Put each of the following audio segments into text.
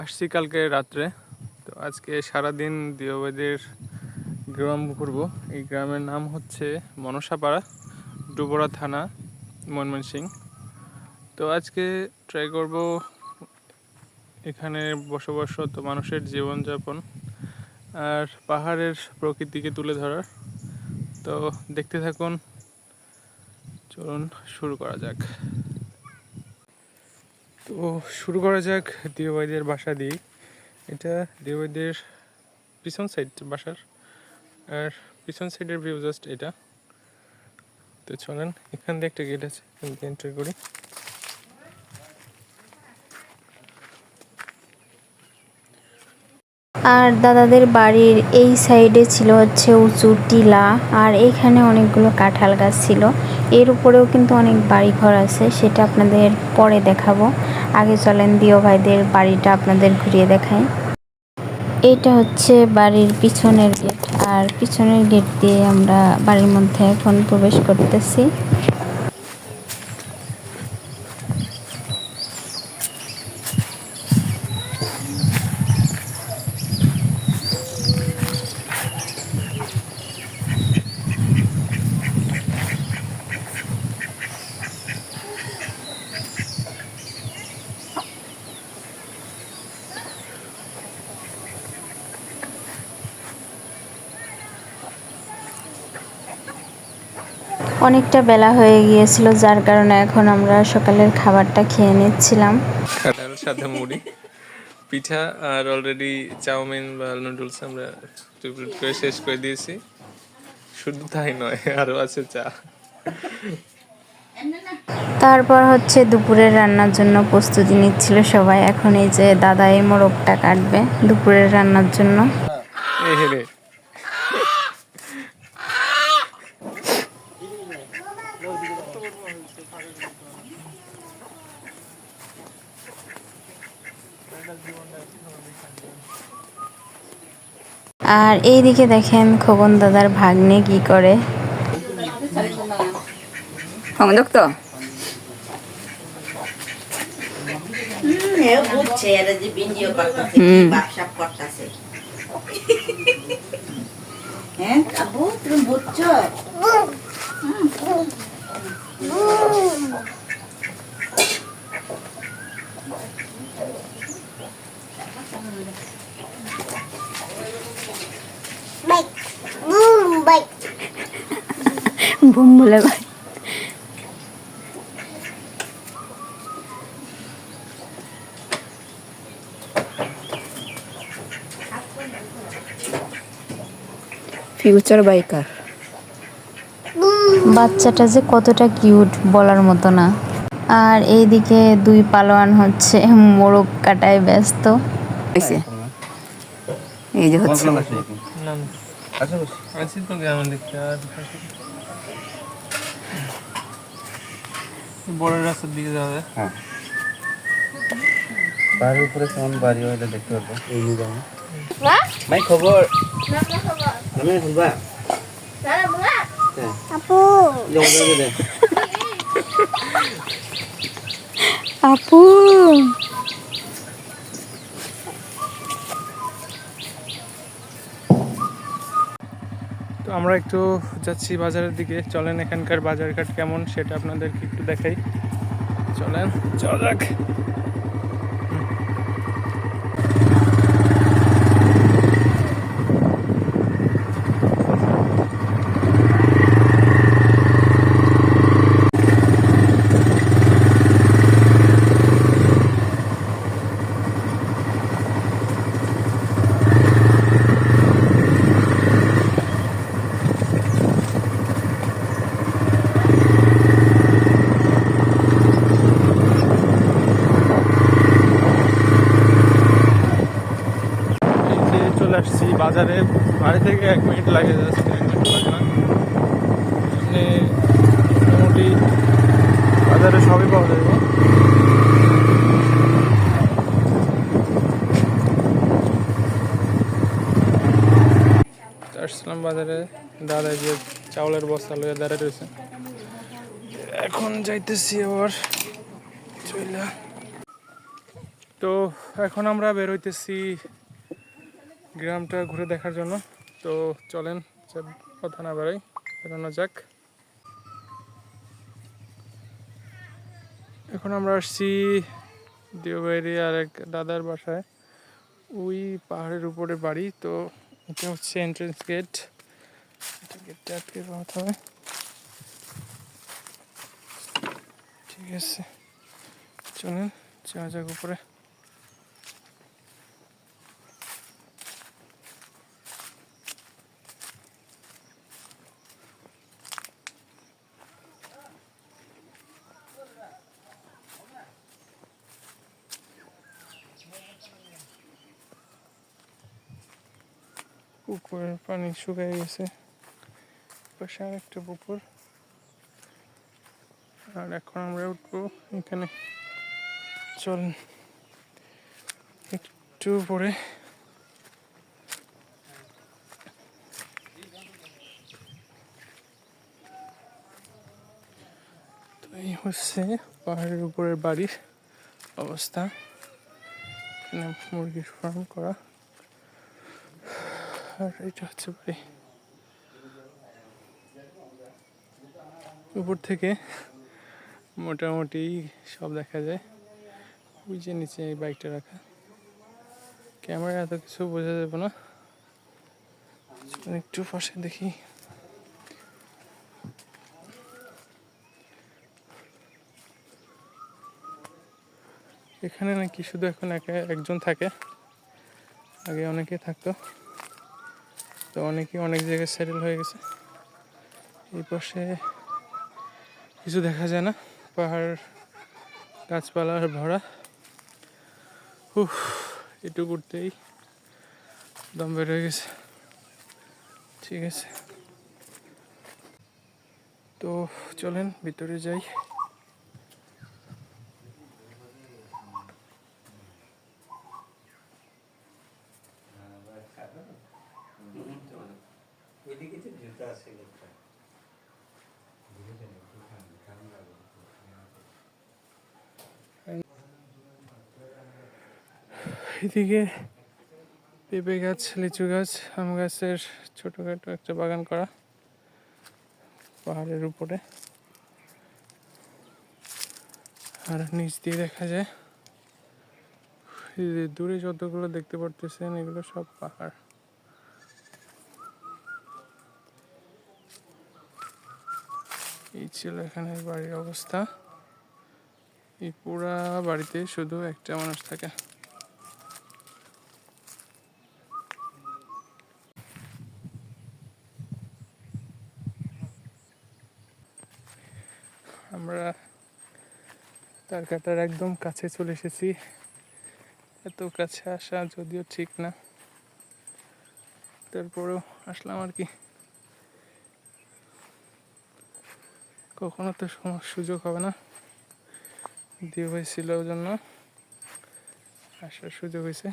আসছি কালকে রাত্রে। তো আজকে সারাদিন দিওবাইদের গ্রাম ঘুরবো। এই গ্রামের নাম হচ্ছে মনসাপাড়া, ডুবরা থানা, ময়মনসিংহ। তো আজকে ট্রাই করব এখানে বসবাসরত মানুষের জীবনযাপন আর পাহাড়ের প্রকৃতিকে তুলে ধরার। তো দেখতে থাকুন, চলুন শুরু করা যাক। তো শুরু করা যাক দিওবাইদের বাসা দিয়ে। এটা দিওবাইদের পিছন সাইড বাসার, আর পিছন সাইডের ভিউ জাস্ট এটা। তো চলেন, এখান দিয়ে একটা গেট আছে, এখান দিয়ে এন্ট্রি করি। আর দাদাদের বাড়ির এই সাইডে ছিল হচ্ছে উঁচু টিলা, আর এইখানে অনেকগুলো কাঁঠাল গাছ ছিল। এর উপরেও কিন্তু অনেক বাড়ি ঘর আছে, সেটা আপনাদের পরে দেখাবো। আগে চলেন দিও ভাইদের বাড়িটা আপনাদের ঘুরিয়ে দেখাই। এটা হচ্ছে বাড়ির পিছনের গেট, আর পিছনের গেট দিয়ে আমরা বাড়ির মধ্যে এখন প্রবেশ করতেছি। অনেকটা বেলা হয়ে গিয়েছিল, যার কারণে এখন আমরা সকালের খাবারটা খেয়ে নিচ্ছিলাম। কাঁঠাল সাথে মুড়ি, পিঠা, আর অলরেডি চাউমিন বা নুডলস আমরা করে শেষ করে দিয়েছি। শুধু তাই নয়, আরও আছে চা। তারপর হচ্ছে দুপুরের রান্নার জন্য প্রস্তুতি নিচ্ছিল সবাই। এখন এই যে দাদা এই মোরগটা কাটবে দুপুরের রান্নার জন্য। এই হেরে আর এইদিকে দেখেন খোকন দাদার ভাগ্নে কি করে। সংযোগ তো তুমি বুঝছো? বুম বলে ভাই। ফিউচার বাইকার বাচ্চাটা যে কতটা কিউট বলার মতো না। আর এইদিকে দুই পালোয়ান হচ্ছে মোরগ কাটায় ব্যস্ত। এই যে হচ্ছে না আছি তো গ্রামে দেখতে। আর বড় রাস্তার দিকে যাওয়া যায়। হ্যাঁ, বাড়ির উপরে কেমন বাড়ি হইলে দেখতে পারবো। এই নিয়ে যাবো ভাই, খবর আমি শুনবা। আপু আপু তো আমরা একটু যাচ্ছি বাজারের দিকে। চলেন, এখানকার বাজারঘাট কেমন সেটা আপনাদেরকে একটু দেখাই। চলেন যাওয়া যাক। চলে আসছি বাজারে। বাড়ি থেকে 1 মিনিট লাগে, জাস্ট 1 মিনিট লাগে না। এখানে মোটামুটি বাজারে সবই পাওয়া যাবে। আসলাম বাজারে, দাদা যে চাউলের বস্তা লইয়া দাঁড়ায় রয়েছে। এখন যাইতেছি আবার চইলা। তো এখন আমরা বের হইতেছি গ্রামটা ঘুরে দেখার জন্য। তো চলেন, কথা না বাড়াই, বেরোনো যাক। এখন আমরা আসছি দেওবাড়ি আর এক দাদার বাসায়, ওই পাহাড়ের উপরে বাড়ি। তো এটা হচ্ছে এন্ট্রেন্স গেট, গেটটা আটকে পাওয়াতে হবে। ঠিক আছে, চলেন যাওয়া যাক উপরে। পুকুরের পানি শুকিয়ে গেছে, পাশে আর একটা পুকুর। আর এখন আমরা উঠবো এখানে, চলেন একটু পরে। তো এই হচ্ছে পাহাড়ের উপরের বাড়ির অবস্থা। এখানে মুরগির ফার্ম করা, আর এটা হচ্ছে বাড়ি। উপর থেকে মোটামুটি সব দেখা যায়। ওই যে নিচে এই বাইকটা রাখা, ক্যামেরা এত কিছু বোঝা যাবে না, একটু পাশে দেখি। এখানে নাকি শুধু এখন একজন থাকে, আগে অনেকে থাকতো, তো অনেকে অনেক জায়গায় সেটেল হয়ে গেছে। এই পাশে কিছু দেখা যায় না, পাহাড় গাছপালার ভরা। একটু ঘুরতেই দম বের হয়ে গেছে। ঠিক আছে, তো চলেন ভিতরে যাই। এদিকে পেঁপে গাছ, লিচু গাছ, আম গাছের ছোটখাটো একটা বাগান করা পাহাড়ের উপরে। আর নিচ দিয়ে দেখা যায় দূরে যতগুলো দেখতে পারতেছেন এগুলো সব পাহাড়। এই ছিল এখানে বাড়ির অবস্থা। এই পুরা বাড়িতে শুধু একটা মানুষ থাকে। আমরা তার কাটার একদম কাছে চলে এসেছি। এত কাছে আসা যদিও ঠিক না, তারপরেও আসলাম আর কি। কখনো তো সুযোগ হবে না, দিয়ে হয়েছিল ওই জন্য আসার সুযোগ হয়েছে।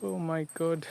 ও মাই গড,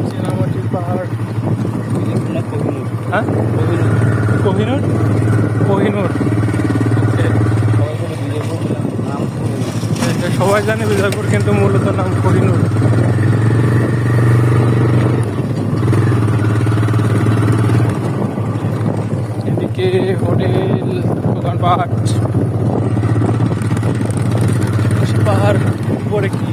চেনামাটির পাহাড়। হ্যাঁ, কোহিনুর, কোহিনুর সবাই জানে বিজয়পুর, কিন্তু মূলত নাম কোহিনুর। এদিকে হোটেল, দোকানপাট, পাহাড় উপরে কি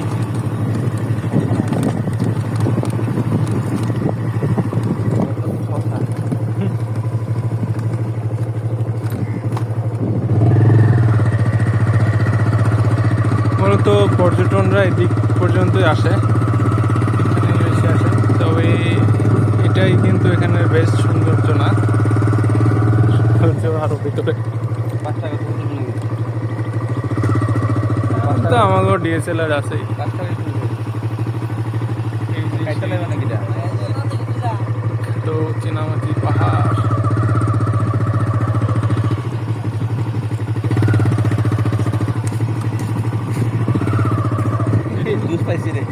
মূলত পর্যটনরা এদিক পর্যন্তই আসে, এখানে বেশি আসে। তবে এটাই কিন্তু এখানের বেস্ট সৌন্দর্য না, সৌন্দর্য আরো ভিতরে। 5 টাকা তুলতে নাকি? তো আমারও ডিএসএলআর আছেই। 5 টাকা তুলতে এই যে খাইতে লাগবে নাকি এটা? তো চীনামাটি পাহাড়, জুস পাইছি রে।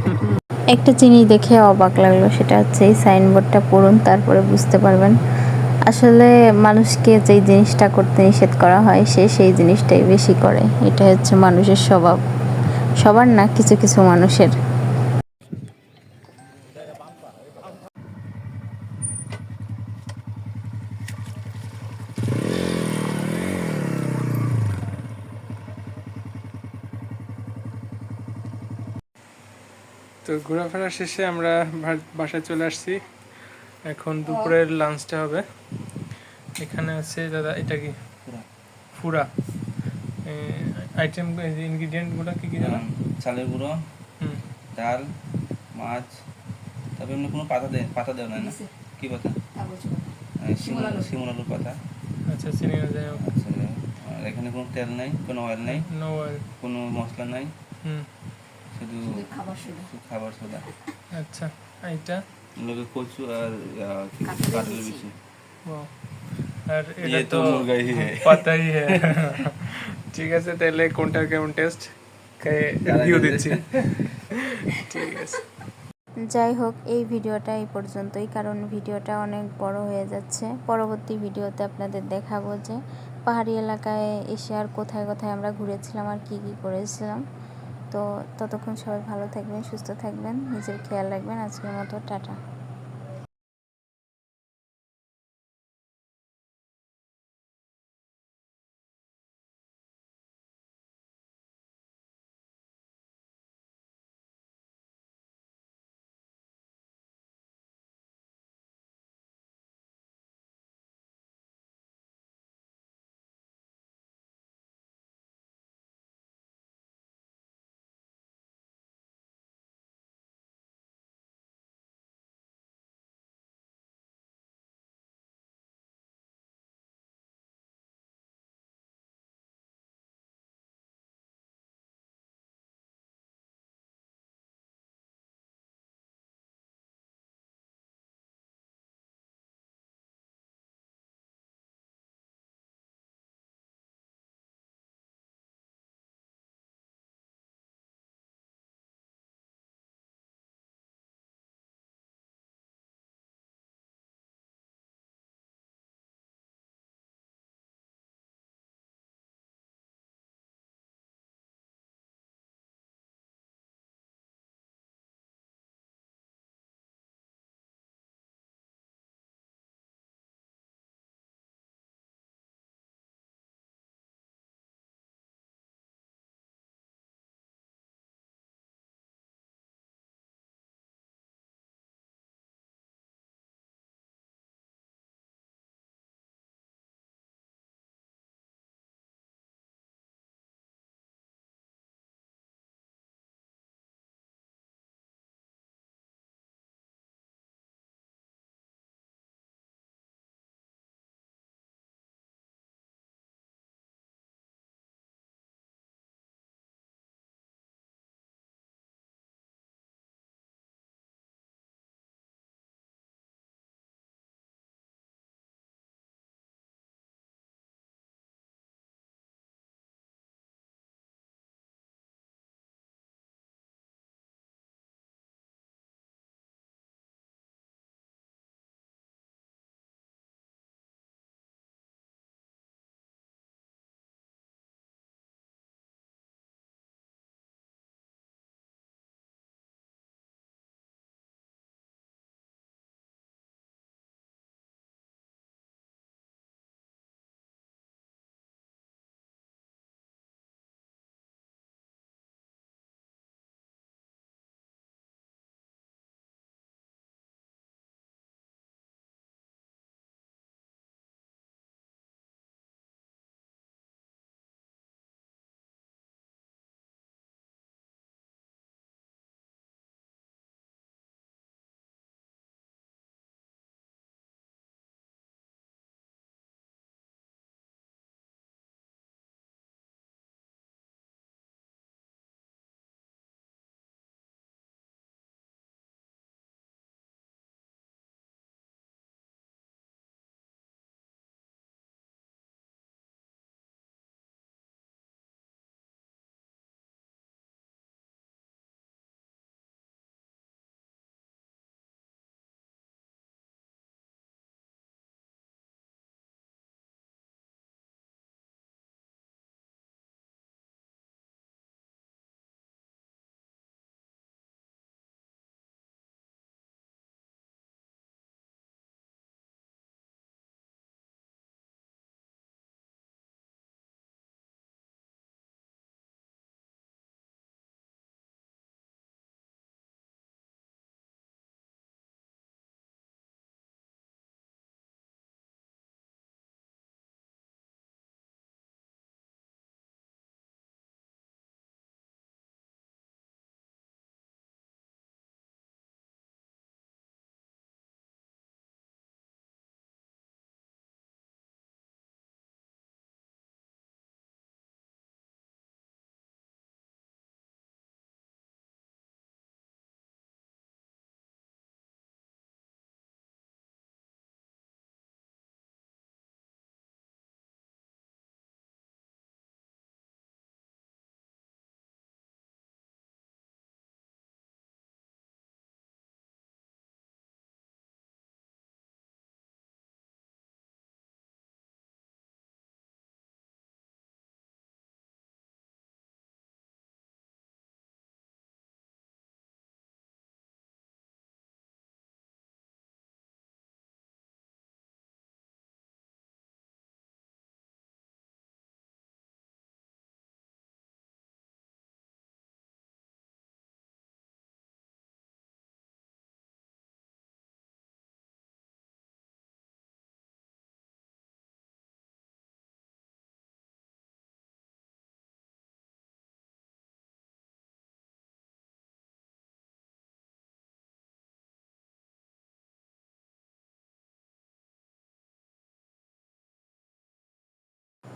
একটা জিনিস দেখে অবাক লাগলো, সেটা হচ্ছে এই সাইনবোর্ডটা পড়ুন, তারপরে বুঝতে পারবেন আসলে মানুষকে যেই জিনিসটা করতে নিষেধ করা হয় সে সেই জিনিসটাই বেশি করে। এটা হচ্ছে মানুষের স্বভাব, সবার না, কিছু কিছু মানুষের। তো ঘোরাফেরা শেষে আমরা বাসায় চলে আসছি। এখন দুপুরের লাঞ্চটা হবে। এখানে আছে দাদা, এটা কি ফুরা আইটেম, ইনগ্রিডিয়েন্টগুলো কি কি জানো? চালের গুঁড়ো, হুম, ডাল, মাছ, তবে এমনি কোনো পাতা দেওয়া নাই না? কি পাতা? শিমুল আলুর পাতা। আচ্ছা, চিনি না, যাই হোক। আচ্ছা, আর এখানে কোনো তেল নাই, কোনো অয়েল নাই, নো অয়েল। কোনো মশলা নাই, হুম, শুধু খাবার সোডা। আচ্ছা, এইটা লোকে কচু আর কাঁঠালের বেশি। ও, আর ये এটা तो তো मुर्गा ही है। পাতাই হ্যাঁ। ঠিক আছে, তাহলে কোনটার কেমন টেস্ট খেয়ে রিভিউ দিচ্ছি। ঠিক আছে। যাই হোক, এই ভিডিওটা এই পর্যন্তই, কারণ ভিডিওটা অনেক বড় হয়ে যাচ্ছে। পরবর্তী ভিডিওতে আপনাদের দেখাবো যে পাহাড়ি এলাকায় এসে আর কোথায় কোথায় আমরা ঘুরেছিলাম আর কি কি করেছিলাম। তো ততক্ষণ সবাই ভালো থাকবেন, সুস্থ থাকবেন, নিজের খেয়াল রাখবেন। আজকের মতো টাটা।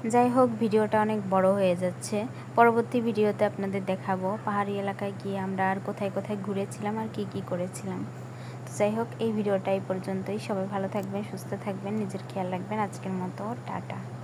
যাই হোক, ভিডিওটা অনেক বড় হয়ে যাচ্ছে। পরবর্তী ভিডিওতে আপনাদের দেখাবো পাহাড়ি এলাকায় গিয়ে আমরা আর কোথায় কোথায় ঘুরেছিলাম আর কি কি করেছিলাম। তো যাই হোক, এই ভিডিওটা এই পর্যন্তই। সবাই ভালো থাকবেন, সুস্থ থাকবেন, নিজের খেয়াল রাখবেন। আজকের মতো টাটা।